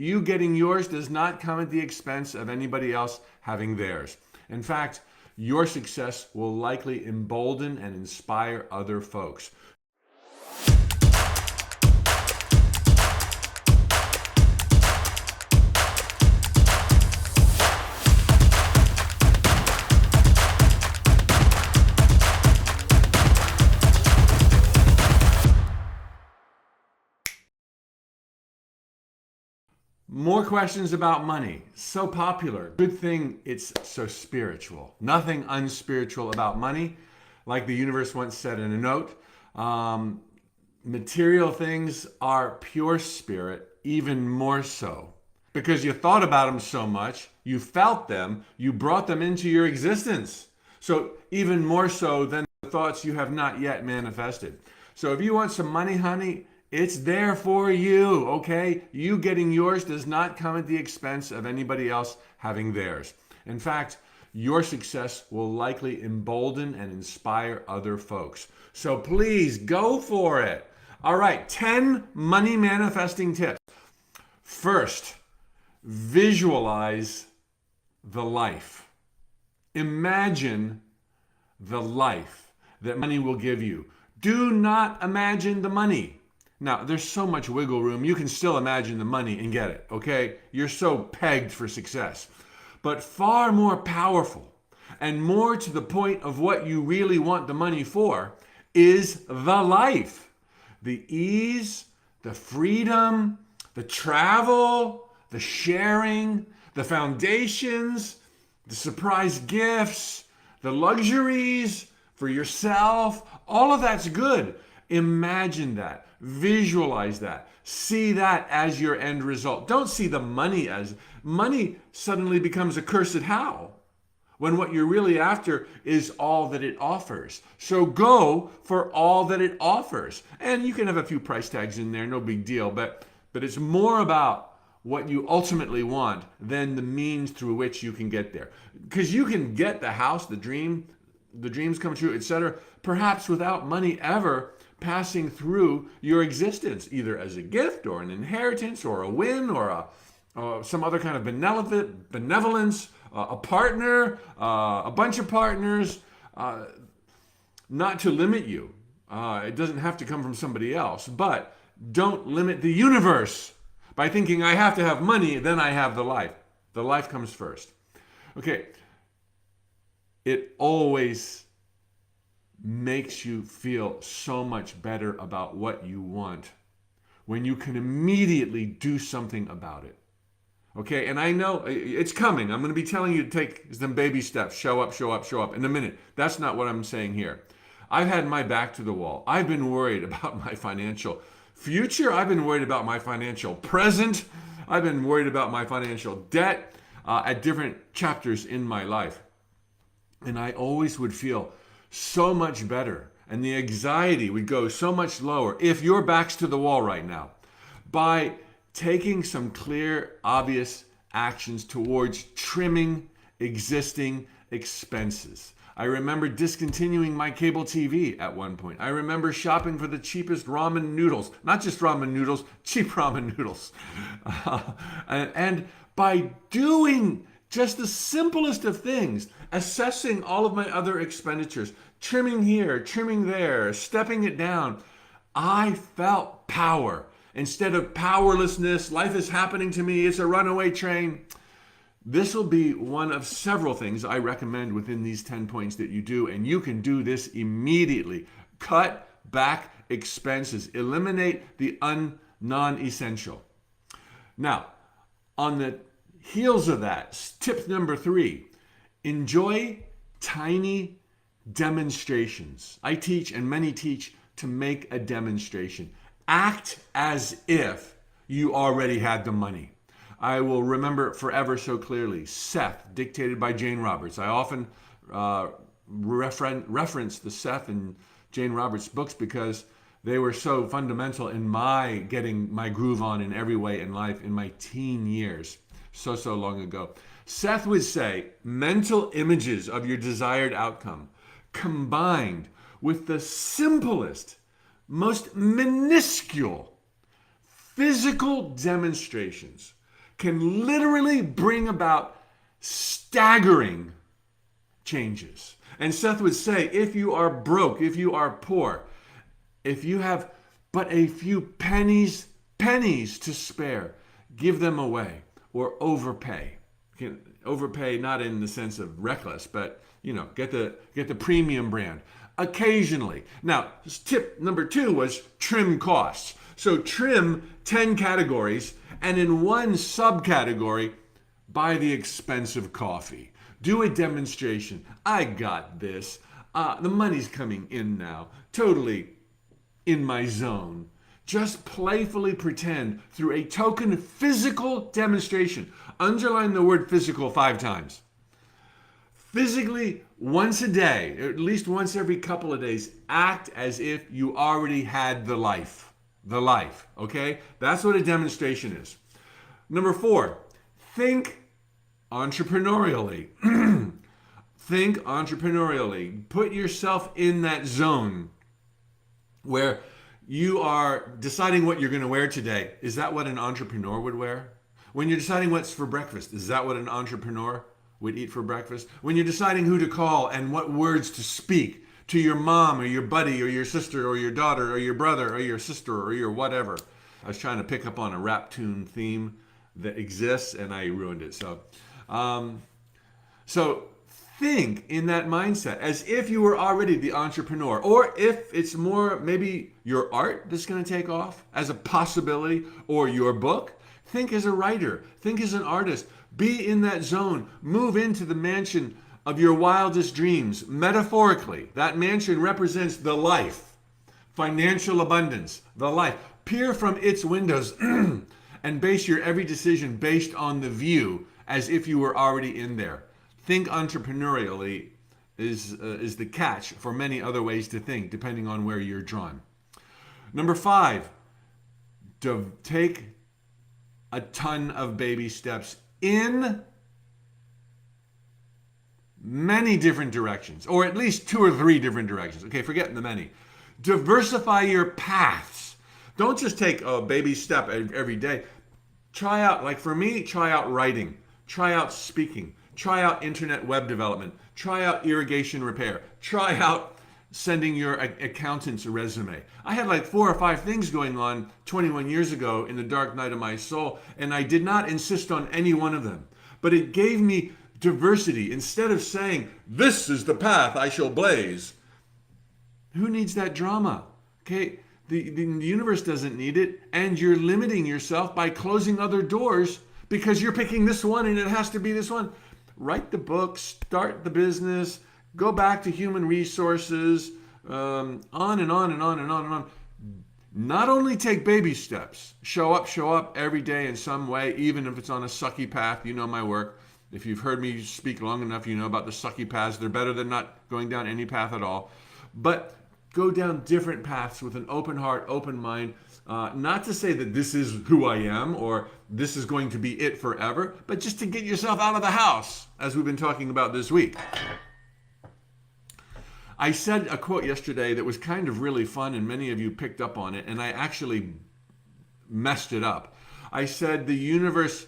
You getting yours does not come at the expense of anybody else having theirs. In fact, your success will likely embolden and inspire other folks. More questions about money. So popular. Good thing it's so spiritual. Nothing unspiritual about money. Like the universe once said in a note, material things are pure spirit, even more so. Because you thought about them so much, you felt them, you brought them into your existence. So even more so than the thoughts you have not yet manifested. So if you want some money, honey, it's there for you, okay? You getting yours does not come at the expense of anybody else having theirs. In fact, your success will likely embolden and inspire other folks. So please go for it. All right, 10 money manifesting tips. First, visualize the life. Imagine the life that money will give you. Do not imagine the money. Now, there's so much wiggle room. You can still imagine the money and get it, okay? You're so pegged for success. But far more powerful and more to the point of what you really want the money for is the life. The ease, the freedom, the travel, the sharing, the foundations, the surprise gifts, the luxuries for yourself. All of that's good. Imagine that. Visualize that. See that as your end result. Don't see the money as money suddenly becomes a cursed how when what you're really after is all that it offers. So go for all that it offers. And you can have a few price tags in there, no big deal, but it's more about what you ultimately want than the means through which you can get there. Because you can get the house, the dreams come true, etc., perhaps without money ever passing through your existence, either as a gift or an inheritance or a win or some other kind of benevolence, a partner, a bunch of partners, not to limit you. It doesn't have to come from somebody else, but don't limit the universe by thinking I have to have money, then I have the life. The life comes first. Okay, it always makes you feel so much better about what you want when you can immediately do something about it. Okay, and I know it's coming. I'm going to be telling you to take some baby steps. Show up in a minute. That's not what I'm saying here. I've had my back to the wall. I've been worried about my financial future. I've been worried about my financial present. I've been worried about my financial debt at different chapters in my life. And I always would feel so much better, and the anxiety would go so much lower if your back's to the wall right now by taking some clear, obvious actions towards trimming existing expenses. I remember discontinuing my cable TV at one point. I remember shopping for the cheapest ramen noodles, not just ramen noodles, cheap ramen noodles. And by doing just the simplest of things, assessing all of my other expenditures, trimming here, trimming there, stepping it down, I felt power. Instead of powerlessness, life is happening to me, it's a runaway train. This will be one of several things I recommend within these 10 points that you do, and you can do this immediately. Cut back expenses. Eliminate the non-essential. Now, on the heels of that, tip number 3, enjoy tiny demonstrations. I teach, and many teach, to make a demonstration. Act as if you already had the money. I will remember forever so clearly. Seth, dictated by Jane Roberts. I often reference the Seth and Jane Roberts books because they were so fundamental in my getting my groove on in every way in life in my teen years, so long ago. Seth would say, mental images of your desired outcome combined with the simplest, most minuscule physical demonstrations can literally bring about staggering changes. And Seth would say, if you are broke, if you are poor, if you have but a few pennies to spare, give them away or overpay. Overpay not in the sense of reckless, but get the premium brand occasionally. Now, tip number 2 was trim costs. So trim 10 categories, and in one subcategory, buy the expensive coffee. Do a demonstration. I got this. The money's coming in now. Totally in my zone. Just playfully pretend through a token physical demonstration. Underline the word physical 5 times. Physically, once a day, or at least once every couple of days, act as if you already had the life. The life, okay? That's what a demonstration is. Number 4, think entrepreneurially. Think entrepreneurially. Put yourself in that zone where you are deciding what you're going to wear today. Is that what an entrepreneur would wear? When you're deciding what's for breakfast, is that what an entrepreneur would eat for breakfast? When you're deciding who to call and what words to speak to your mom or your buddy or your sister or your daughter or your brother or your sister or your whatever. I was trying to pick up on a rap tune theme that exists and I ruined it. So think in that mindset as if you were already the entrepreneur, or if it's more maybe your art that's going to take off as a possibility, or your book. Think as a writer, think as an artist, be in that zone, move into the mansion of your wildest dreams. Metaphorically, that mansion represents the life, financial abundance, the life. Peer from its windows and base your every decision based on the view as if you were already in there. Think entrepreneurially is the catch for many other ways to think, depending on where you're drawn. Number 5, take a ton of baby steps in many different directions, or at least 2 or 3 different directions. Okay, forget the many. Diversify your paths. Don't just take a baby step every day. Try out, like for me, try out writing, try out speaking, try out internet web development, try out irrigation repair, try out sending your accountant's resume. I had like 4 or 5 things going on 21 years ago in the dark night of my soul, and I did not insist on any one of them. But it gave me diversity. Instead of saying, this is the path I shall blaze. Who needs that drama? Okay, the universe doesn't need it, and you're limiting yourself by closing other doors because you're picking this one and it has to be this one. Write the book, start the business, go back to human resources, on and on and on and on and on. Not only take baby steps, show up every day in some way, even if it's on a sucky path. You know my work. If you've heard me speak long enough, you know about the sucky paths. They're better than not going down any path at all. But go down different paths with an open heart, open mind. Not to say that this is who I am or this is going to be it forever, but just to get yourself out of the house, as we've been talking about this week. I said a quote yesterday that was kind of really fun, and many of you picked up on it, and I actually messed it up. I said the universe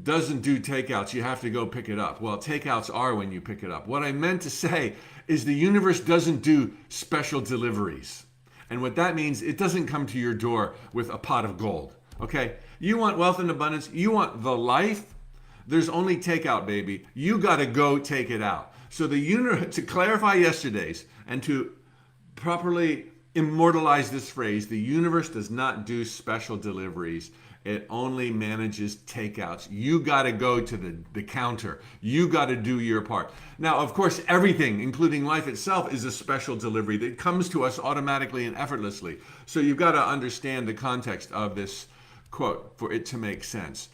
doesn't do takeouts. You have to go pick it up. Well, takeouts are when you pick it up. What I meant to say is the universe doesn't do special deliveries. And what that means, it doesn't come to your door with a pot of gold. Okay? You want wealth and abundance. You want the life. There's only takeout, baby. You got to go take it out. So the universe, to clarify yesterday's and to properly immortalize this phrase, the universe does not do special deliveries. It only manages takeouts. You got to go to the counter. You got to do your part. Now, of course, everything, including life itself, is a special delivery that comes to us automatically and effortlessly. So you've got to understand the context of this quote for it to make sense.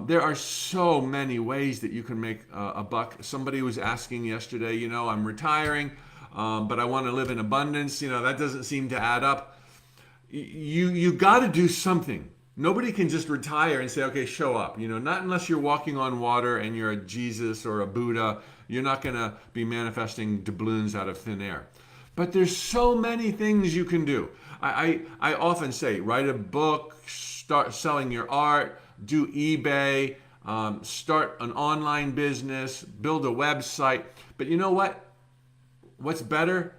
There are so many ways that you can make a buck. Somebody was asking yesterday, I'm retiring, but I want to live in abundance. That doesn't seem to add up. You got to do something. Nobody can just retire and say, okay, show up. Not unless you're walking on water and you're a Jesus or a Buddha. You're not going to be manifesting doubloons out of thin air. But there's so many things you can do. I often say, write a book, start selling your art, do eBay, start an online business, build a website. But you know what? What's better?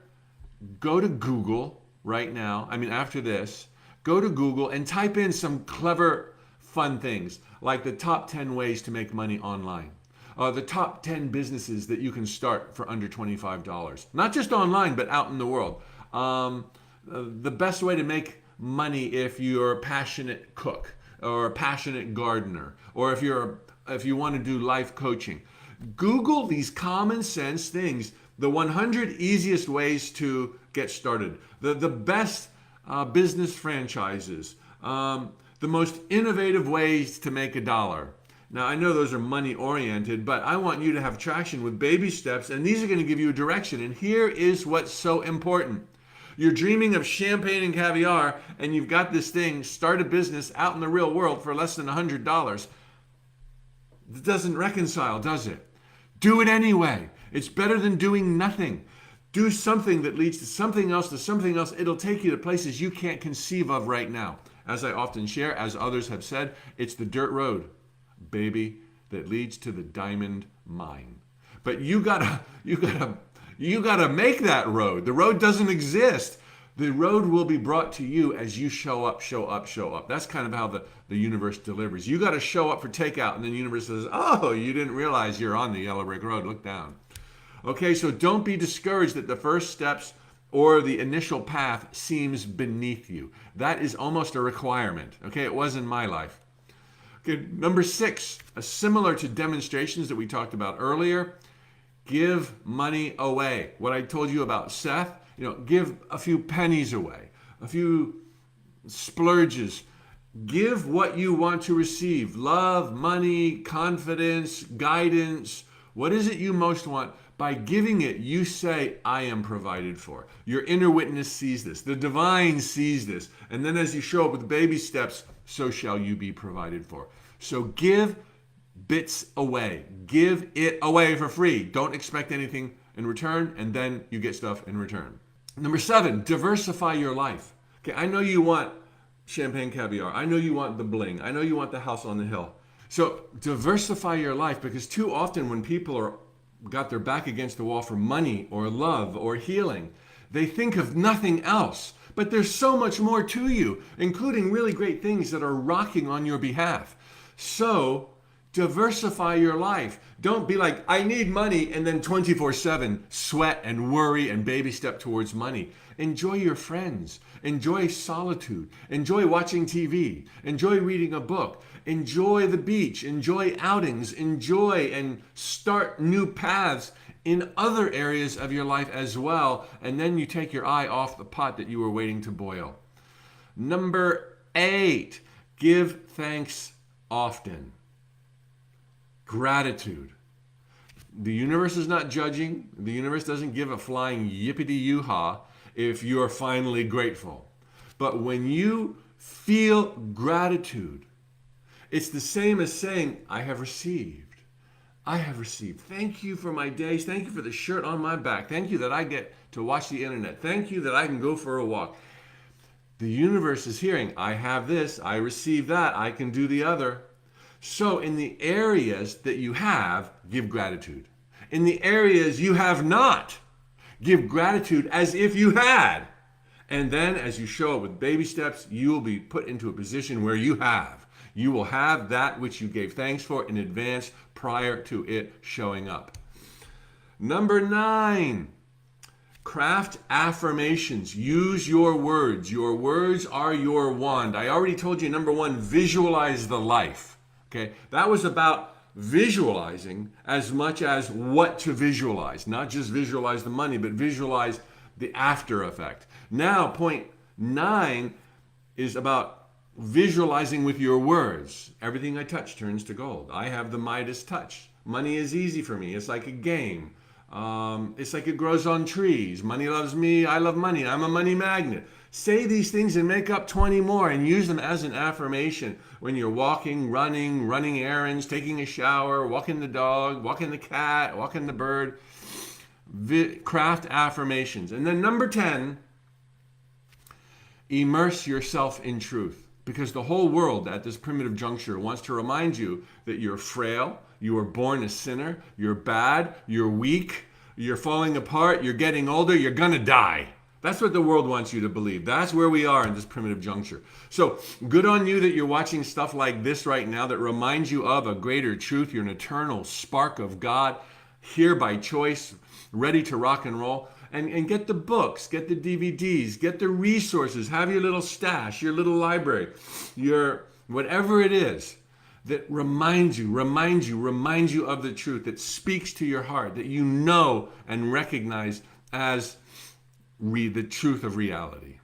Go to Google right now. I mean, after this, go to Google and type in some clever, fun things like the top 10 ways to make money online. The top 10 businesses that you can start for under $25. Not just online, but out in the world. The best way to make money if you're a passionate cook or a passionate gardener, or if you want to do life coaching. Google these common sense things. The 100 easiest ways to get started. The best business franchises. The most innovative ways to make $1. Now, I know those are money oriented, but I want you to have traction with baby steps, and these are going to give you a direction. And here is what's so important. You're dreaming of champagne and caviar, and you've got this thing, start a business out in the real world for less than $100. It doesn't reconcile, does it? Do it anyway. It's better than doing nothing. Do something that leads to something else, to something else. It'll take you to places you can't conceive of right now. As I often share, as others have said, it's the dirt road, baby, that leads to the diamond mine. But you gotta make that road. The road doesn't exist. The road will be brought to you as you show up, show up, show up. That's kind of how the universe delivers. You got to show up for takeout, and then the universe says, oh, you didn't realize you're on the yellow brick road. Look down. Okay, so don't be discouraged that the first steps or the initial path seems beneath you. That is almost a requirement. Okay, it was in my life. Okay, number 6, similar to demonstrations that we talked about earlier, give money away. What I told you about Seth, give a few pennies away, a few splurges. Give what you want to receive. Love, money, confidence, guidance. What is it you most want? By giving it, you say, I am provided for. Your inner witness sees this. The divine sees this. And then as you show up with baby steps, so shall you be provided for. So give bits away. Give it away for free. Don't expect anything in return, and then you get stuff in return. Number 7, diversify your life. Okay, I know you want champagne caviar. I know you want the bling. I know you want the house on the hill. So diversify your life, because too often when people got their back against the wall for money or love or healing, they think of nothing else. But there's so much more to you, including really great things that are rocking on your behalf. So diversify your life. Don't be like, I need money, and then 24/7 sweat and worry and baby step towards money. Enjoy your friends. Enjoy solitude. Enjoy watching TV. Enjoy reading a book. Enjoy the beach. Enjoy outings. Enjoy and start new paths in other areas of your life as well. And then you take your eye off the pot that you were waiting to boil. Number 8, give thanks often. Gratitude. The universe is not judging. The universe doesn't give a flying yippity-yoo-ha if you're finally grateful. But when you feel gratitude, it's the same as saying, I have received. I have received. Thank you for my days. Thank you for the shirt on my back. Thank you that I get to watch the internet. Thank you that I can go for a walk. The universe is hearing, I have this, I receive that, I can do the other. So in the areas that you have, give gratitude. In the areas you have not, give gratitude as if you had. And then as you show up with baby steps, you will be put into a position where you have. You will have that which you gave thanks for in advance prior to it showing up. Number 9, craft affirmations. Use your words. Your words are your wand. I already told you, number 1, visualize the life. Okay, that was about visualizing as much as what to visualize. Not just visualize the money, but visualize the after effect. Now, point 9 is about visualizing with your words. Everything I touch turns to gold. I have the Midas touch. Money is easy for me. It's like a game. It's like it grows on trees. Money loves me. I love money. I'm a money magnet. Say these things and make up 20 more and use them as an affirmation when you're walking, running errands, taking a shower, walking the dog, walking the cat, walking the bird. Craft affirmations. And then number 10, immerse yourself in truth. Because the whole world at this primitive juncture wants to remind you that you're frail, you were born a sinner, you're bad, you're weak, you're falling apart, you're getting older, you're gonna die. That's what the world wants you to believe. That's where we are in this primitive juncture. So good on you that you're watching stuff like this right now that reminds you of a greater truth. You're an eternal spark of God, here by choice, ready to rock and roll. And get the books, get the DVDs, get the resources, have your little stash, your little library, your whatever it is that reminds you of the truth, that speaks to your heart, that you know and recognize as the truth of reality.